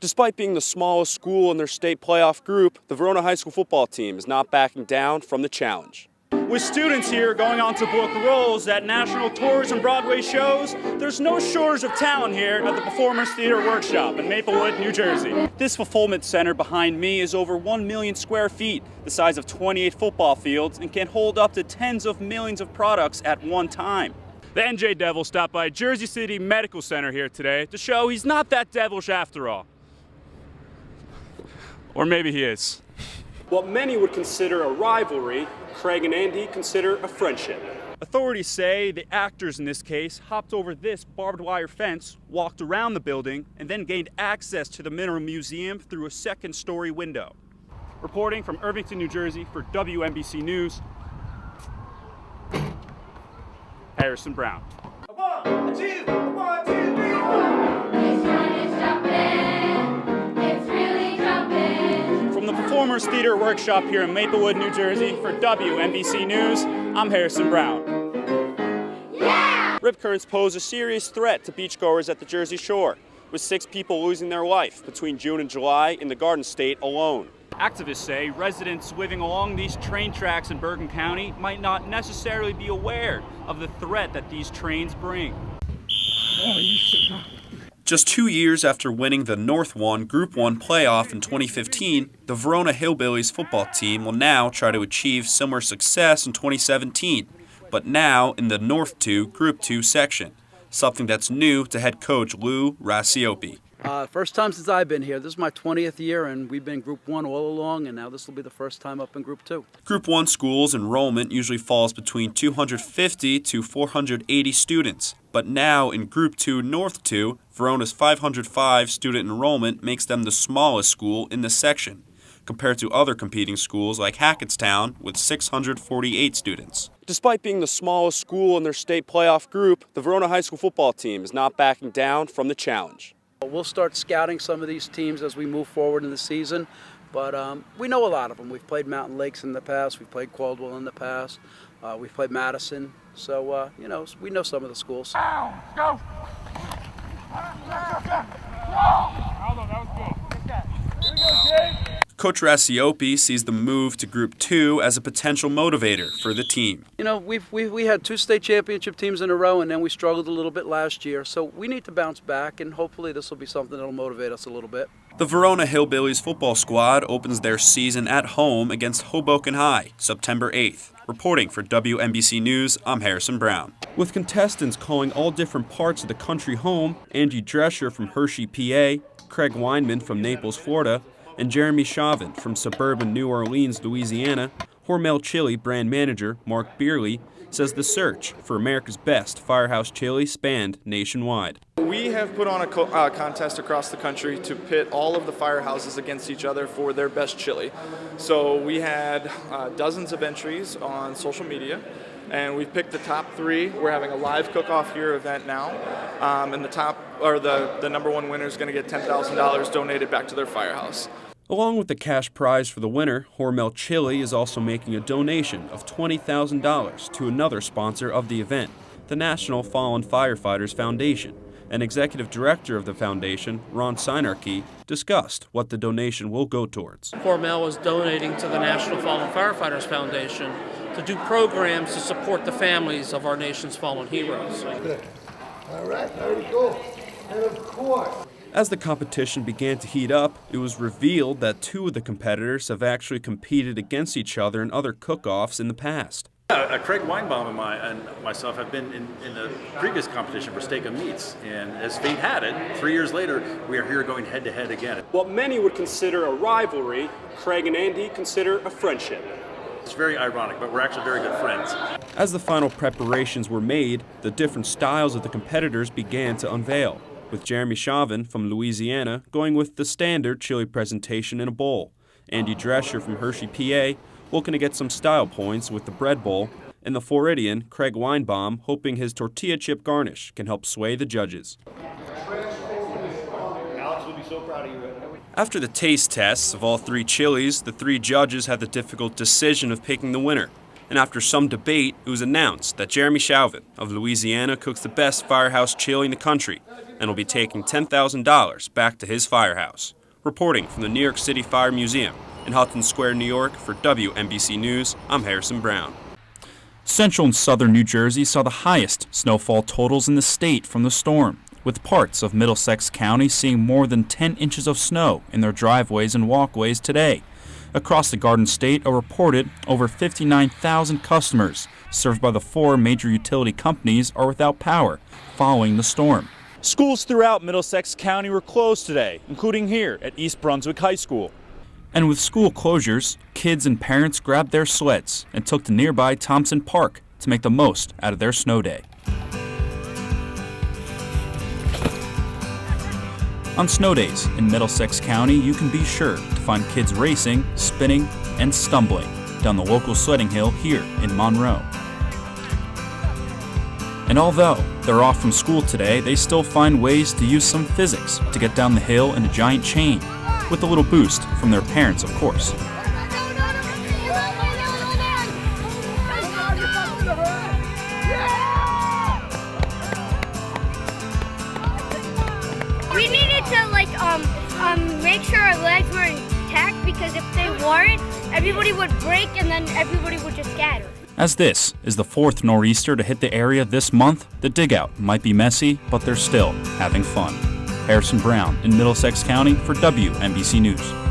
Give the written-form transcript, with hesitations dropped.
Despite being the smallest school in their state playoff group, the Verona High School football team is not backing down from the challenge. With students here going on to book roles at national tours and Broadway shows, there's no shortage of talent here at the Performance Theater Workshop in Maplewood, New Jersey. This fulfillment center behind me is over 1 million square feet, the size of 28 football fields, and can hold up to tens of millions of products at one time. The NJ Devil stopped by Jersey City Medical Center here today to show he's not that devilish after all. Or maybe he is. What many would consider a rivalry, Craig and Andy consider a friendship. Authorities say the actors in this case hopped over this barbed wire fence, walked around the building, and then gained access to the Mineral Museum through a second-story window. Reporting from Irvington, New Jersey for WNBC News, Harrison Browne. One, two, 1, 2, 3, 4. From the Performers Theater Workshop here in Maplewood, New Jersey, for WNBC News, I'm Harrison Browne. Yeah! Rip currents pose a serious threat to beachgoers at the Jersey Shore, with 6 people losing their life between June and July in the Garden State alone. Activists say residents living along these train tracks in Bergen County might not necessarily be aware of the threat that these trains bring. Just 2 years after winning the North 1 Group 1 playoff in 2015, the Verona Hillbillies football team will now try to achieve similar success in 2017, but now in the North 2 Group 2 section, something that's new to head coach Lou Rasiopi. First time since I've been here. This is my 20th year, and we've been Group 1 all along, and now this will be the first time up in Group 2. Group 1 schools enrollment usually falls between 250 to 480 students, but now in Group 2 North 2, Verona's 505 student enrollment makes them the smallest school in the section, compared to other competing schools like Hackettstown with 648 students. Despite being the smallest school in their state playoff group, the Verona High School football team is not backing down from the challenge. We'll start scouting some of these teams as we move forward in the season, but we know a lot of them. We've played Mountain Lakes in the past, we've played Caldwell in the past, we've played Madison, so we know some of the schools. Go! Coach Rasiopi sees the move to Group 2 as a potential motivator for the team. You know, we had 2 state championship teams in a row, and then we struggled a little bit last year, so we need to bounce back, and hopefully this will be something that will motivate us a little bit. The Verona Hillbillies football squad opens their season at home against Hoboken High, September 8th. Reporting for WNBC News, I'm Harrison Browne. With contestants calling all different parts of the country home, Angie Drescher from Hershey, PA, Craig Weinman from Naples, Florida, and Jeremy Chauvin from suburban New Orleans, Louisiana, Hormel Chili brand manager Mark Beerley says the search for America's best firehouse chili spanned nationwide. We have put on a contest across the country to pit all of the firehouses against each other for their best chili. So we had dozens of entries on social media, and we've picked the top 3. We're having a live cook-off here event now, and the number 1 winner is going to get $10,000 donated back to their firehouse. Along with the cash prize for the winner, Hormel Chili is also making a donation of $20,000 to another sponsor of the event, the National Fallen Firefighters Foundation. An executive director of the foundation, Ron Sinarkey, discussed what the donation will go towards. Hormel is donating to the National Fallen Firefighters Foundation to do programs to support the families of our nation's fallen heroes. Good. All right, there we go. And of course, as the competition began to heat up, it was revealed that 2 of the competitors have actually competed against each other in other cook-offs in the past. Craig Weinbaum and myself have been in the previous competition for Steak and Meats, and as fate had it, 3 years later, we are here going head-to-head again. What many would consider a rivalry, Craig and Andy consider a friendship. It's very ironic, but we're actually very good friends. As the final preparations were made, the different styles of the competitors began to unveil, with Jeremy Chauvin from Louisiana going with the standard chili presentation in a bowl, Andy Drescher from Hershey, PA, looking to get some style points with the bread bowl, and the Floridian, Craig Weinbaum, hoping his tortilla chip garnish can help sway the judges. Alex will be so proud of you. After the taste tests of all 3 chilies, the 3 judges had the difficult decision of picking the winner. And after some debate, it was announced that Jeremy Chauvin of Louisiana cooks the best firehouse chili in the country, and will be taking $10,000 back to his firehouse. Reporting from the New York City Fire Museum in Hudson Square, New York, for WNBC News, I'm Harrison Browne. Central and southern New Jersey saw the highest snowfall totals in the state from the storm, with parts of Middlesex County seeing more than 10 inches of snow in their driveways and walkways today. Across the Garden State, a reported over 59,000 customers served by the 4 major utility companies are without power following the storm. Schools throughout Middlesex County were closed today, including here at East Brunswick High School. And with school closures, kids and parents grabbed their sleds and took to nearby Thompson Park to make the most out of their snow day. On snow days in Middlesex County, you can be sure to find kids racing, spinning, and stumbling down the local sledding hill here in Monroe. And although they're off from school today, they still find ways to use some physics to get down the hill in a giant chain, with a little boost from their parents, of course. We needed to make sure our legs were intact, because if they weren't, everybody would break and then everybody would just scatter. As this is the 4th nor'easter to hit the area this month, the dig-out might be messy, but they're still having fun. Harrison Browne in Middlesex County for WNBC News.